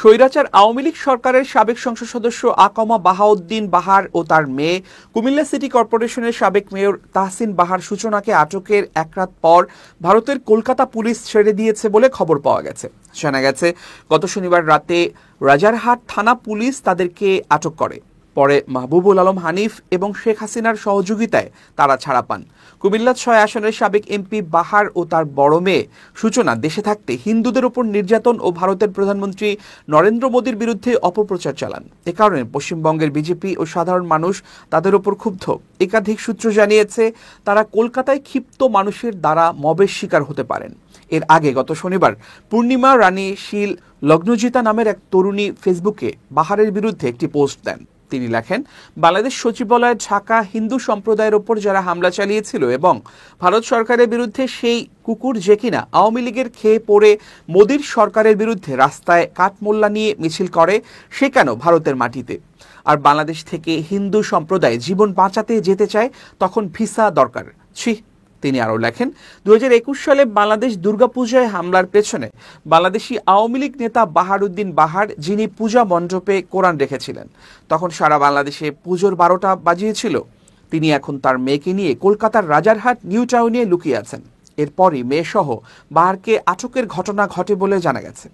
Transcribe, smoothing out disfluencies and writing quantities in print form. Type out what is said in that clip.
স্বৈরাচার আওয়ামী লীগ সরকারের সাবেক সংসদ সদস্য আকমা বাহাউদ্দিন বাহার ও তার মেয়ে, কুমিল্লা সিটি কর্পোরেশনের সাবেক মেয়র তাহসিন বাহার সূচনাকে আটকের এক রাত পর ভারতের কলকাতা পুলিশ ছেড়ে দিয়েছে বলে খবর পাওয়া গেছে। জানা গেছে, গত শনিবার রাতে রাজারহাট থানা পুলিশ তাদেরকে আটক করে। পরে মাহবুবুল আলম হানিফ এবং শেখ হাসিনার সহযোগিতায় তারা ছাড়া পান। কুমিল্লা ৬ আসনের সাবেক এমপি বাহার ও তার বড় মেয়ে সূচনা দেশে থাকতে হিন্দুদের উপর নির্যাতন ও ভারতের প্রধানমন্ত্রী নরেন্দ্র মোদীর বিরুদ্ধে অপপ্রচার চালান। এ কারণে পশ্চিমবঙ্গের বিজেপি ও সাধারণ মানুষ তাদের উপর ক্ষুব্ধ। একাধিক সূত্র জানিয়েছে, তারা কলকাতায় ক্ষিপ্ত মানুষের দ্বারা মবের শিকার হতে পারেন। এর আগে গত শনিবার পূর্ণিমা রানী শীল লগ্নজিতা নামের এক তরুণী ফেসবুকে বাহারের বিরুদ্ধে একটি পোস্ট দেন। তিনি লেখেন, বাংলাদেশ সচিবালয়ে ঢাকা হিন্দু সম্প্রদায়ের ওপর যারা হামলা চালিয়েছিল এবং ভারত সরকারের বিরুদ্ধে সেই কুকুর যে কিনা আওয়ামী লীগের খেয়ে পড়ে মোদীর সরকারের বিরুদ্ধে রাস্তায় কাঠমোল্লা নিয়ে মিছিল করে, সে কেন ভারতের মাটিতে? আর বাংলাদেশ থেকে হিন্দু সম্প্রদায় জীবন বাঁচাতে যেতে চায়, তখন ভিসা দরকার। ছি। তিনি আরও লেখেন, ২০২১ সালে বাংলাদেশ দুর্গাপূজায় হামলার পেছনে বাংলাদেশি আওয়ামী লীগ নেতা বাহারউদ্দিন বাহার, যিনি পূজা মণ্ডপে কোরআন রেখেছিলেন, তখন সারা বাংলাদেশে পুজোর ১২টা বাজিয়েছিল। তিনি এখন তার মেয়েকে নিয়ে কলকাতার রাজারহাট নিউ টাউনে লুকিয়ে আছেন। এরপরই মেয়েসহ বাহারকে আটকের ঘটনা ঘটে বলে জানা গেছে।